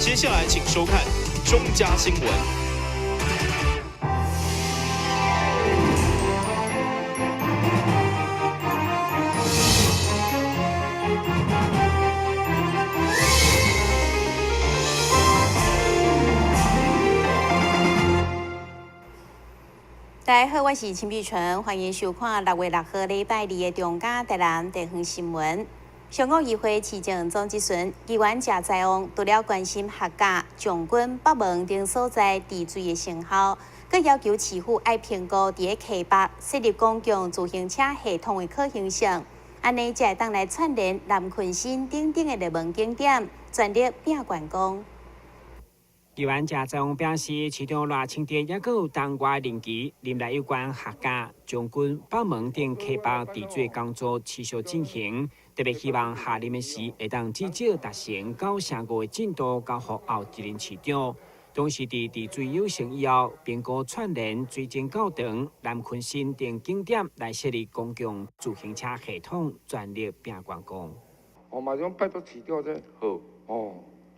接下来请收看中嘉新闻。大家好，我是陈碧纯，欢迎收看6月6号礼拜2的中嘉台南地方新闻。上午议会市政总质询，议员谢在旺除了关心客家、将军、北门等所在治水的成效，佮要求市府爱评估伫个溪北设立公共自行车系统的可行性，安尼才会当来串联南昆新等等的热门景点，全力拼观光。议员谢在旺表示，市场热清点也有东外人期，临来有关客家、将军、北门等溪北治水工作持续进行。特别希望下任的时会当至少达成到3个月进度，交予后一任市长。同时，伫治水有成以后，评估串联水井教堂、南昆新等景点来设立公共自行车系统，全力拼观光。我马上拜托市长者。好。哦。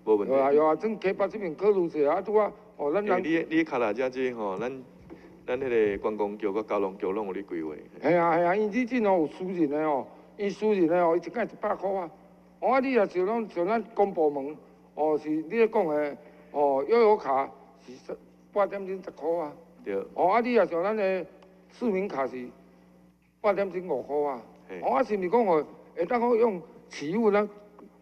无问题。有啊，种溪北这边考虑者啊，拄啊，哦，咱人。你卡拉遮这吼，咱迄个观光局、甲交通局拢有咧规划。系啊，因之前哦有私人的哦。伊私人的哦，伊一间100块啊。啊，你也像咱公部门哦，是你咧讲的哦，悠游卡是8点钟10块啊。对。啊，你也像咱的市民卡是8点钟5块啊。啊，是毋是讲哦，会当好用市府咱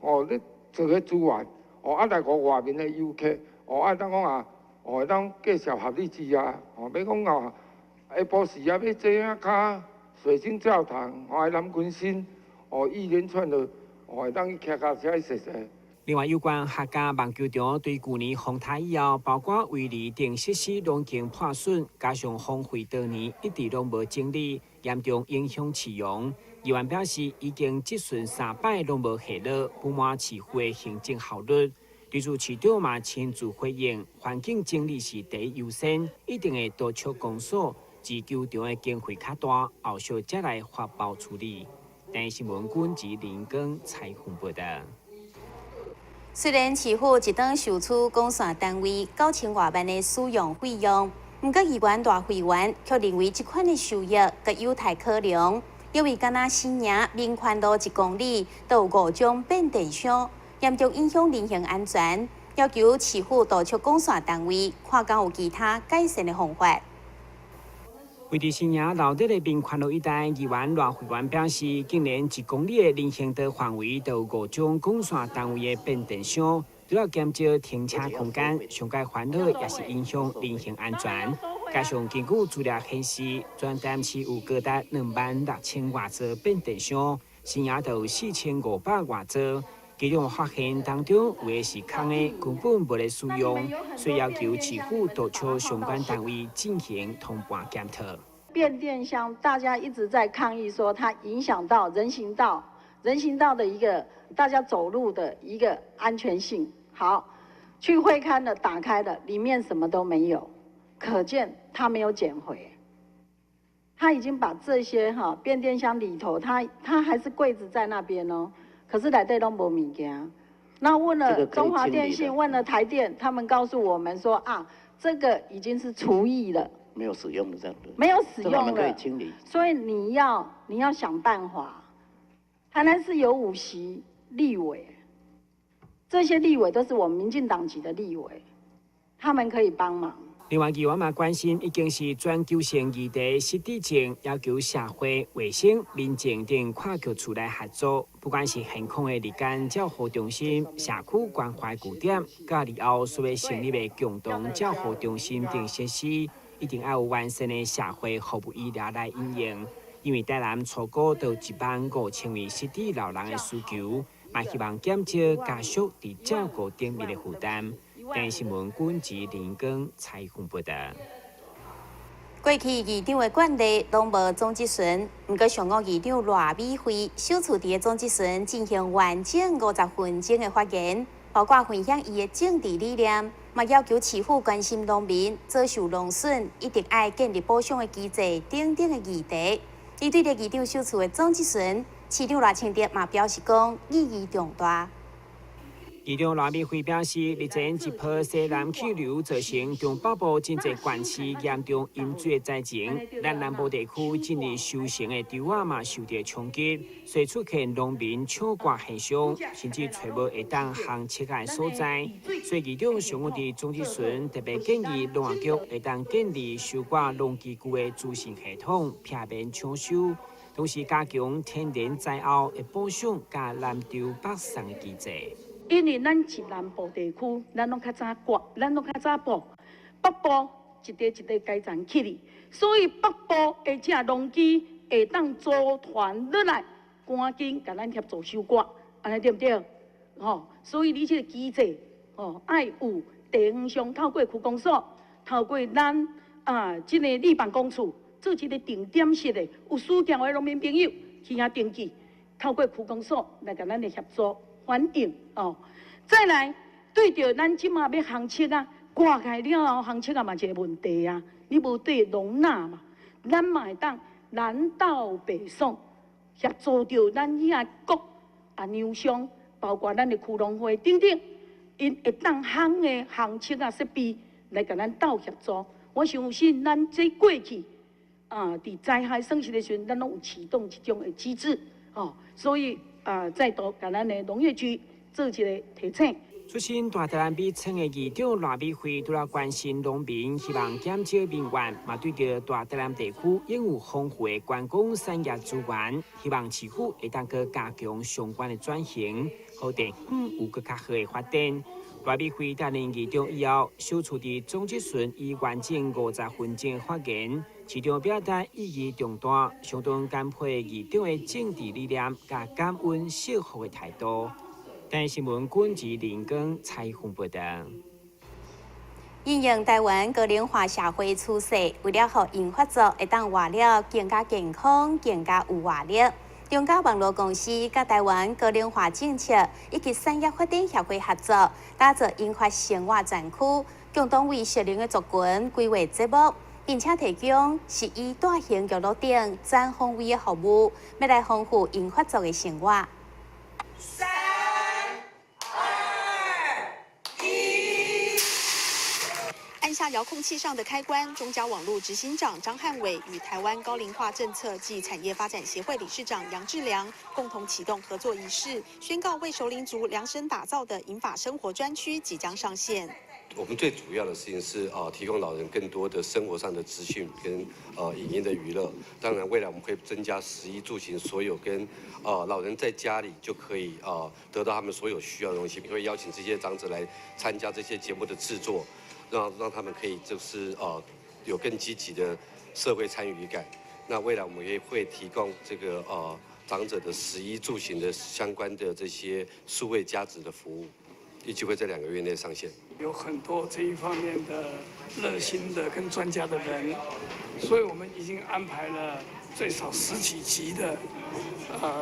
哦咧做个资源哦，来互外面的游客哦，当讲啊，会当介绍合理之啊。哦，要讲啊，下晡时啊，要坐啊卡。水晶教堂，南昆新，一连串的，当去骑脚车去踅踅。另外，有关客家网球场对去年风台以后，包括围篱等设施拢经破损，加上荒废多年，一直拢无整理，严重影响市容。议员表示，已经质询3摆拢无下落，不满市府的行政效率。例如，市长嘛亲自回应，环境整理是第一优先，一定会督促公所。自球场的经费较大，后续再来发包处理。台新闻军及林根采访报道。虽然市府一档收取公线单位9000外万的使用费用，不过议员大会员却认为这款的收益阁有待考量，因为敢若新营民权路1公里都有5种变电箱，严重影响人行安全，要求市府督促公线单位看敢有其他改善的方法。位伫新营老热的民权路一带，议员赖会员表示，竟然1公里的人行道范围都有5种公线单位的变电箱，主要减少停车空间，上界烦恼也是影响人行安全。加上根据资料显示，全台市有高达26000外座变电箱，新营就有4500外座。其中发现当中有的是空的，根本无咧使用，所以要求市府督促相关单位进行通盘检讨。变电箱大家一直在抗议说它影响到人行道的一个大家走路的一个安全性。好，去会勘的打开了，里面什么都没有，可见它没有捡回。他已经把这些变电箱里头，它还是柜子在那边哦。可是内底拢无物件，那问了中华电信，问了台电，他们告诉我们说啊，这个已经是除役了，没有使用的这样子，没有使用了，可以清理。所以你要想办法。台南市有5席立委，这些立委都是我们民进党籍的立委，他们可以帮忙。另外，议员嘛关心已经是全球性议题失智症，要求社会卫生、民政等跨局处来合作，不管是健康的日间照护中心、社区关怀据点，甲以后所要成立的共同照护中心等设施，一定要有完善的社会服务医疗来应用。因为台南初估到15000位失智老人的需求，嘛希望减少家属伫照顾顶面的负担。台新闻军及林根采访报道。过去议长的惯例拢无总质询，不过上午议长赖美惠首次伫个总质询进行完整50分钟的发言，包括分享伊的政治理念，嘛要求市府关心农民遭受农损，一定要建立补偿的机制等等的议题。伊对着议长首次的总质询，市长赖清德嘛表示讲意义重大。议长赖美惠表示，日前一波西南气流造成中北部真侪县市严重淹水灾情，咱南部地区近日收成的稻仔嘛受到冲击，所出现农民抢瓜现象，甚至找无会当行切的所在。所以议长上午伫总咨询特别建议农业局会当建立收挂农机具的资讯系统，避免抢收。同时加强天然灾后的保障，加南投北送的机制。因为咱是南部地区，咱拢较早刮，咱拢较早播，北部一地一地改善起哩，所以北部的这农机会当组团落来，赶紧甲咱协助收割，安尼对不对？所以你这个机制爱有地方上透过区公所，透过咱这个立办公处。做一个定点式的，有需要的农民朋友去遐登记，透过区公所来甲咱的协助反映再来对着咱即马要行测挂开了后行测嘛一个问题啊，你无对容纳嘛，咱嘛会当南到北送，协助着咱遐各厂商，包括咱的区农会等等，因会当行的行测设备来甲咱斗协助。我相信咱这过去。伫灾害省市的时阵，咱拢有启动这种的机制，所以再度甲咱的农业局做一个提醒。出身大台南币村的议长赖美惠除了关心农民，希望减少民怨，嘛对着大台南地区拥有丰富的观光产业资源，希望市府会当去加强相关的转型，好地方有更较好的发展。赖美惠担任议长以后，小处伫总咨询以完整50分钟发言。其中表达意义重大，相当感佩议长的政治理念甲感恩惜福的态度。台新闻军及林根采访报道。因应台湾高龄化社会趋势，为了让印发族会当活了更加健康、更加有活力，中嘉网络公司甲台湾高龄化政策以及产业发展协会合作，打造印发生活专区，共同为适龄的族群规划节目。并且提供11大型娱乐场全方位的服务，要来丰富印发族的生活。3、2、1。按下遥控器上的开关，中嘉网络执行长张汉伟与台湾高龄化政策暨产业发展协会理事长杨志良共同启动合作仪式，宣告为熟龄族量身打造的银发生活专区即将上线。我们最主要的事情是提供老人更多的生活上的资讯跟影音的娱乐。当然，未来我们会增加食衣住行所有跟老人在家里就可以得到他们所有需要的东西。会邀请这些长者来参加这些节目的制作，让他们可以就是有更积极的社会参与感。那未来我们也会提供这个长者的食衣住行的相关的这些数位价值的服务。预计会在2个月内上线。有很多这一方面的热心的跟专家的人，所以我们已经安排了最少10几集的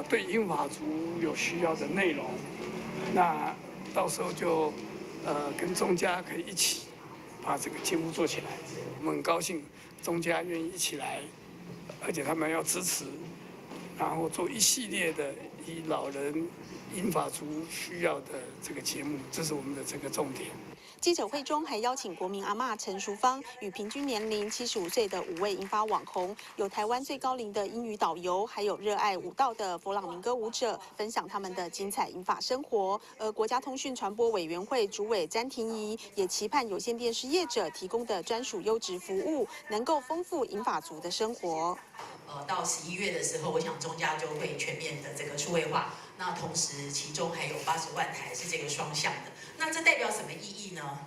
对英法族有需要的内容。那到时候就跟中嘉可以一起把这个节目做起来。我们很高兴中嘉愿意一起来，而且他们要支持，然后做一系列的以老人。英法族需要的这个节目，这是我们的这个重点。记者会中还邀请国民阿嬷陈淑芳与平均年龄75岁的5位银发网红，有台湾最高龄的英语导游，还有热爱舞蹈的佛朗明哥舞者，分享他们的精彩银发生活。而国家通讯传播委员会主委詹婷仪也期盼有线电视业者提供的专属优质服务，能够丰富银发族的生活。到11月的时候，我想中嘉就会全面的这个数位化。那同时，其中还有80万台是这个双向的。那这代表什么意义呢？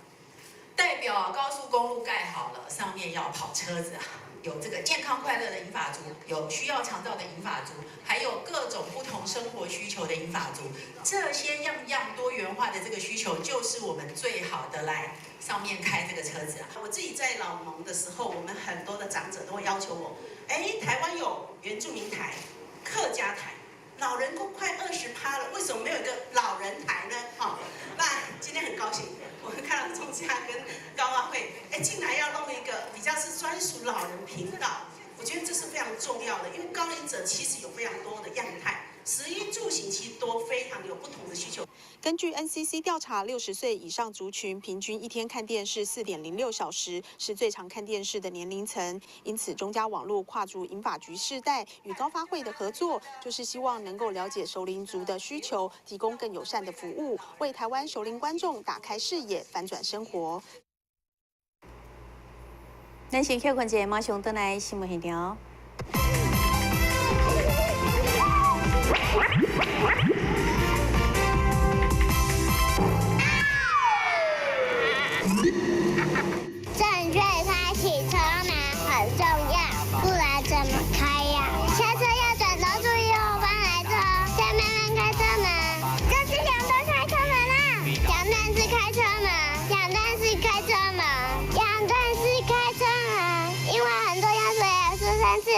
代表高速公路盖好了，上面要跑车子啊，有这个健康快乐的银发族，有需要长照的银发族，还有各种不同生活需求的银发族。这些样样多元化的这个需求，就是我们最好的来上面开这个车子啊。我自己在老农的时候，我们很多的长者都会要求我，台湾有原住民台、客家台。老人都快20%了，为什么没有一个老人台呢？那今天很高兴，我们看到中嘉跟高阿会，竟然要弄一个比较是专属老人频道，我觉得这是非常重要的，因为高龄者其实有非常多的样态，食衣住行其实都非常有不同的需求。根据 NCC 调查，60岁以上族群平均一天看电视4.06小时，是最常看电视的年龄层。因此，中嘉网络跨足银发局世代与高发会的合作，就是希望能够了解熟龄族的需求，提供更友善的服务，为台湾熟龄观众打开视野，翻转生活。咱先休困者，马上回来新闻现场。正确开启车门很重要，不然怎么开呀？下车要转头注意后方来车，再慢慢开车门。这是两段开车门啦，两段是开车门，两段是开车门，两段是开车门，因为很多要说3次。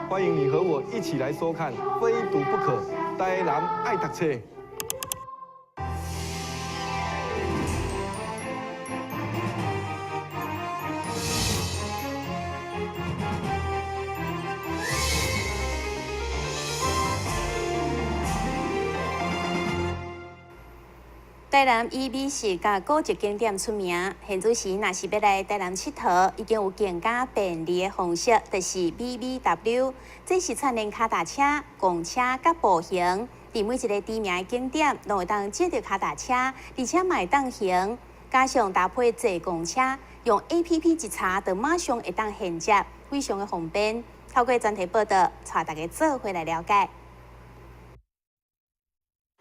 欢迎你和我一起来收看《非读不可》，台南爱读册。台南以美食甲古迹景点出名，现主时若是要来台南佚佗，已经有更加便利的方式，就是 BBW。这是串联脚踏车、公车甲步行，伫每一个知名的景点，都会当借着脚踏车，而且嘛会当行，加上搭配坐公车，用 APP 一查，就马上会当衔接，非常的方便。透过专题报道，带大家做回来了解。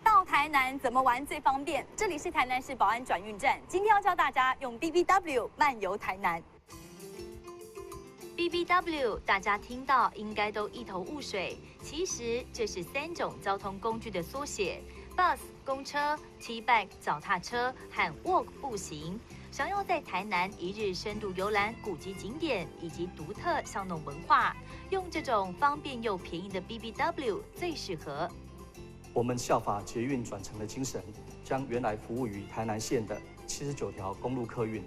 到台南怎么玩最方便？这里是台南市保安转运站，今天要教大家用 BBW 漫游台南。BBW 大家听到应该都一头雾水，其实这是3种交通工具的缩写 ：bus 公车、T-bike 脚踏车和 walk 步行。想要在台南一日深度游览古迹景点以及独特巷弄文化，用这种方便又便宜的 BBW 最适合。我们效法捷运转乘的精神，将原来服务于台南县的79条公路客运，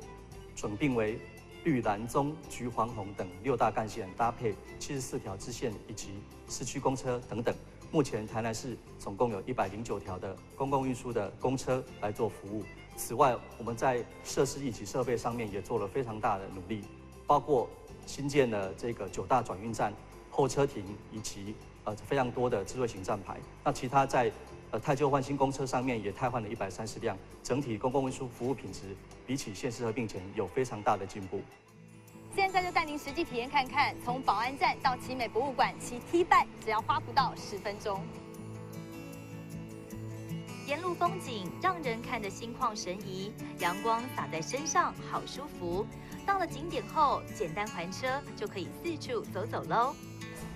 转并为绿、蓝、棕、橘、黄、红等6大干线，搭配74条支线以及市区公车等等。目前台南市总共有109条的公共运输的公车来做服务。此外，我们在设施以及设备上面也做了非常大的努力，包括新建了这个9大转运站、候车亭以及非常多的智慧型站牌。那其他在汰旧换新公车上面也汰换了130辆，整体公共运输服务品质比起县市合并前有非常大的进步。现在就带您实际体验看看，从保安站到奇美博物馆骑 T-bike 只要花不到10分钟。沿路风景让人看得心旷神怡，阳光洒在身上，好舒服。到了景点后，简单还车就可以四处走走喽。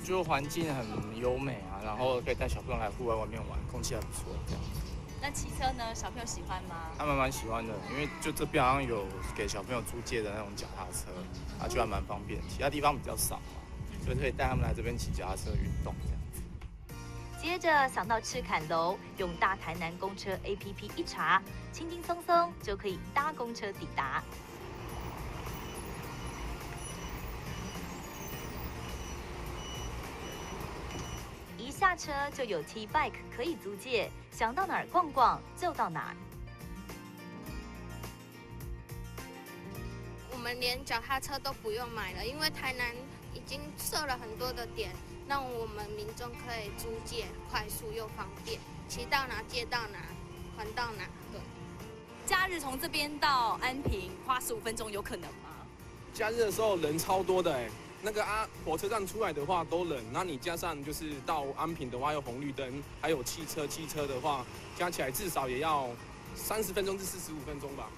就环境很优美啊，然后可以带小朋友来户外外面玩，空气还不错，这样子。那骑车呢？小朋友喜欢吗？他们蛮喜欢的，因为就这边好像有给小朋友租借的那种脚踏车，啊，就还蛮方便。其他地方比较少嘛，所以可以带他们来这边骑脚踏车运动这样子。接着想到赤坎楼，用大台南公车 APP 一查，轻轻松松就可以搭公车抵达。一下车就有 T-bike 可以租借，想到哪儿逛逛就到哪儿。我们连脚踏车都不用买了，因为台南已经设了很多的点，让我们民众可以租借，快速又方便，骑到哪借到哪，还到哪。对。假日从这边到安平花15分钟有可能吗？假日的时候人超多的哎。那个火车站出来的话都冷，那你加上就是到安平的话有红绿灯，还有汽车的话加起来至少也要30分钟至45分钟吧。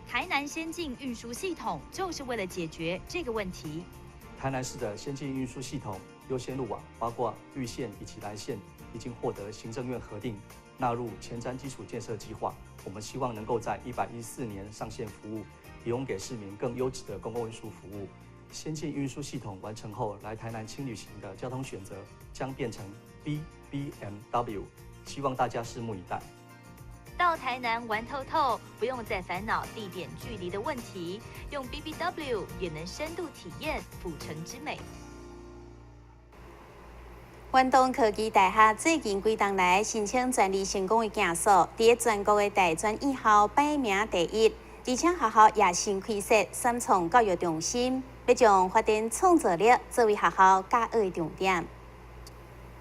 台南先进运输系统就是为了解决这个问题。台南市的先进运输系统优先路网，包括绿线以及蓝线，已经获得行政院核定，纳入前瞻基础建设计划。我们希望能够在114年上线服务，提供给市民更优质的公共运输服务。先进运输系统完成后，来台南轻旅行的交通选择将变成 BBMW， 希望大家拭目以待。到台南玩透透，不用再烦恼地点距离的问题，用 BBW 也能深度体验府城之美。远东科技大学最近几天来申请专利成功的件数，伫全国的大专院校排名第一，而且学校也新开设三创教育中心，要将发展创造力作为学校教学的重点。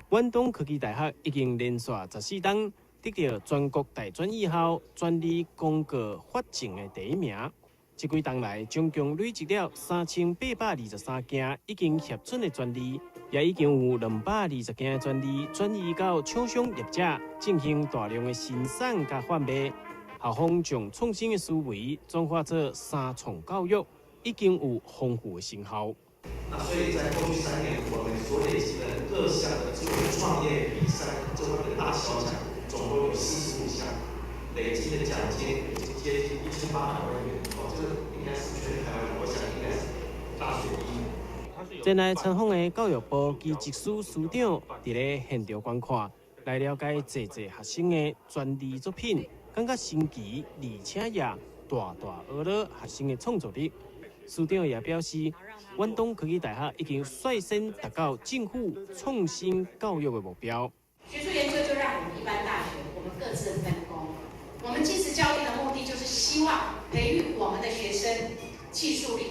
远东科技大学已经连续14天得到全国大专院校专利公告发证的第一名。这几天来，总共累积了3823件已经核准的专利，也已经有220件的专利转移到厂商业者进行大量的生产加贩卖。校方将创新的思维转化做三创教育，已经有丰富的成效。那所以在过去3年，我们所累积的各项的这个创业比赛这方面的大小奖，总共有45项，累积的奖金已经接近1800万元。这个应该是全台湾，我想应该是大学第一。前来参访的教育部技职司司长伫咧现场观看，来了解济学生的专利作品，感觉新奇，而且也大学了学生的创作力。司长也表示，远东科技大学已经率先达到政府创新教育的目标。学术研究就让我们一般大学，我们各自分工。我们技职教育的目的就是希望培育我们的学生技术力，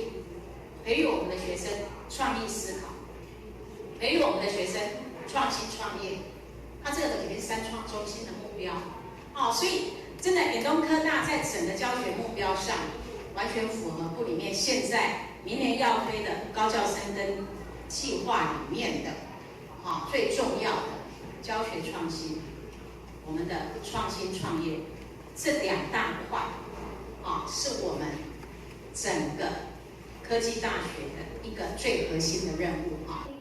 培育我们的学生创意思考，培育我们的学生创新创业。它这个里面3创中心的目标，所以真的远东科大在整个教学目标上，完全符合部里面现在明年要推的高教深耕计划里面的最重要的教学创新，我们的创新创业这2大块是我们整个科技大学的一个最核心的任务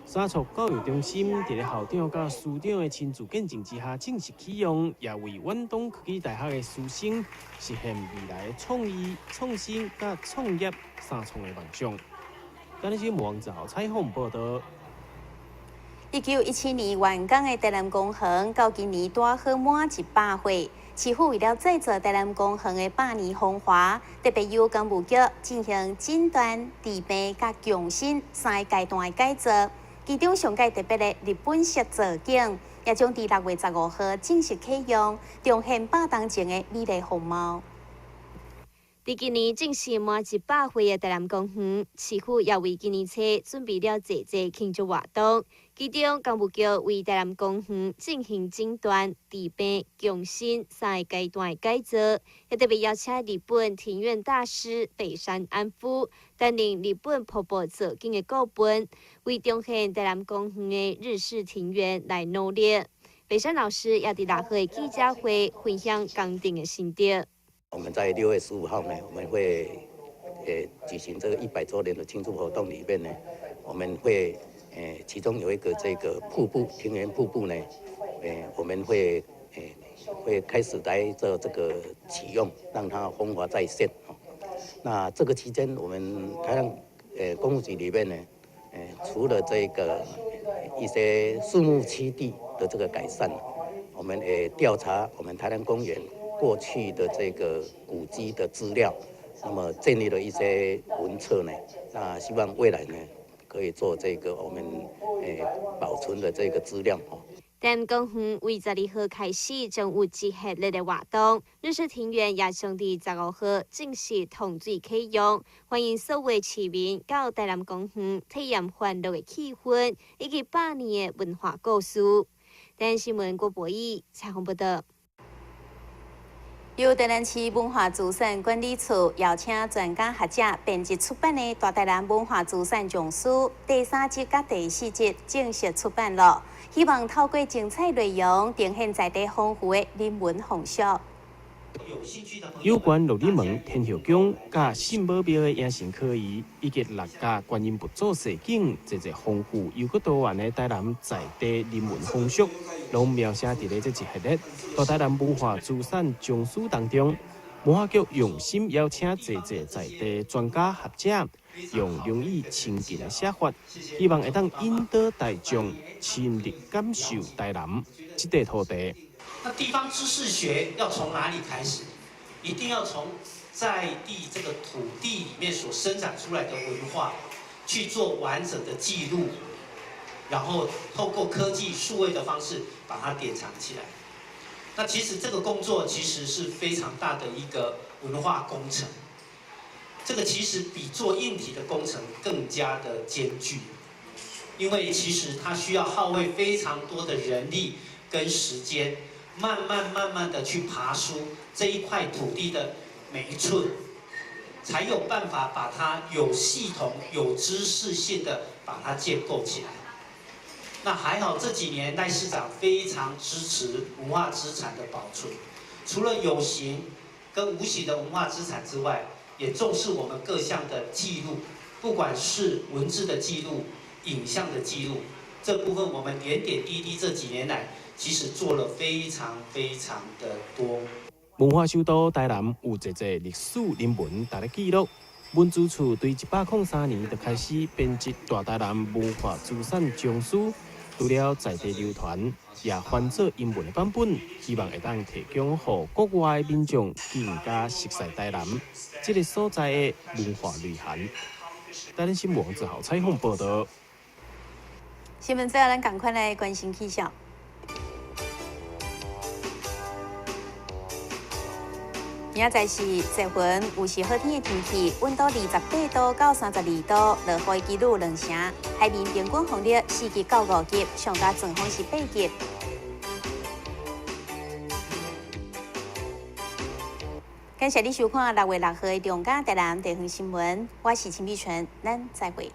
三创教育中心伫咧校长甲司长的亲自见证之下正式启用，也为远东科技大学的师生实现未来的创意、创新甲创业三创的梦想。今日是王子豪采访报道。1917年完工的台南工行，到今年大好满100岁。市府为了制作台南工行的100年风华，特别由工务局进行诊断、治病甲强身3个阶段的改造。其中上届特别的日本式造景，也将伫6月15号正式启用，重现100年前的美丽风貌。伫今年正式满100岁的台南工行，市府也为今年初准备了济庆祝活动。其中，工务局为台南工行进行诊断、治病、强身3个阶段的改造，也特别邀请日本庭院大师北山安夫担任日本瀑布造景的顾问，为彰显台南工行的日式庭院来努力。北山老师也伫6号的记者会分享工程的心得。我们在6月15号呢，我们会举行这个100周年的庆祝活动里面呢，我们会其中有一个这个瀑布庭园瀑布呢，我们会开始来做这个启用，让它风华再现。那这个期间，我们台南工务局里面呢，除了这个一些树木栖地的这个改善，我们调查我们台南公园过去的这个古迹的资料，那么建立了一些文册呢，那希望未来呢可以做这个我们保存的这个资料。台南工行为12号开始将有一系列的活动，日式庭园也将伫15号正式通水启用，欢迎所有市民到台南工行体验欢乐的气氛以及100年的文化故事。台南新闻郭博义采访报道。由台南市文化资产管理处邀请专家学者编辑出版的《大台南文化资产丛书》第3集甲第4集正式出版了，希望透过精彩内容，呈现在地丰富的人文风俗。有关鹿耳门天后宫、甲信宝庙的影城可疑，以及6家观音佛祖示景，这丰富又阁多元的台南在地人文风俗，拢描写伫咧这一系列大台南文化资产丛书当中。文化局用心邀请济在地专家学者，用容易亲近的写法，希望会当引导大众亲历感受台南这块土地。那地方知识学要从哪里开始？一定要从在地这个土地里面所生长出来的文化去做完整的记录，然后透过科技数位的方式把它典藏起来。那其实这个工作其实是非常大的一个文化工程，这个其实比做硬体的工程更加的艰巨，因为其实它需要耗费非常多的人力跟时间，慢慢的去爬梳这一块土地的每一寸，才有办法把它有系统、有知识性的把它建构起来。那还好这几年赖市长非常支持文化资产的保存，除了有形跟无形的文化资产之外，也重视我们各项的记录，不管是文字的记录、影像的记录，这部分我们点点滴滴这几年来，其实做了非常的多。文化首都台南有侪历史人文值得记录。文资处对1803年就开始编辑大台南文化资产丛书，除了在地流传，也翻做英文的版本，希望会当提供予国外民众更加熟悉台南这个所在的文化内涵。台南新闻网只好采访报道。新闻最后，咱赶快来关心气象。明仔载是节分，有时好天的天气，温度28度到32度，落雨几率2成，海面平均风力4级到5级，上加阵风是8级。感谢你收看6月6号的中嘉台南地方新闻，我是陈碧纯，咱再会。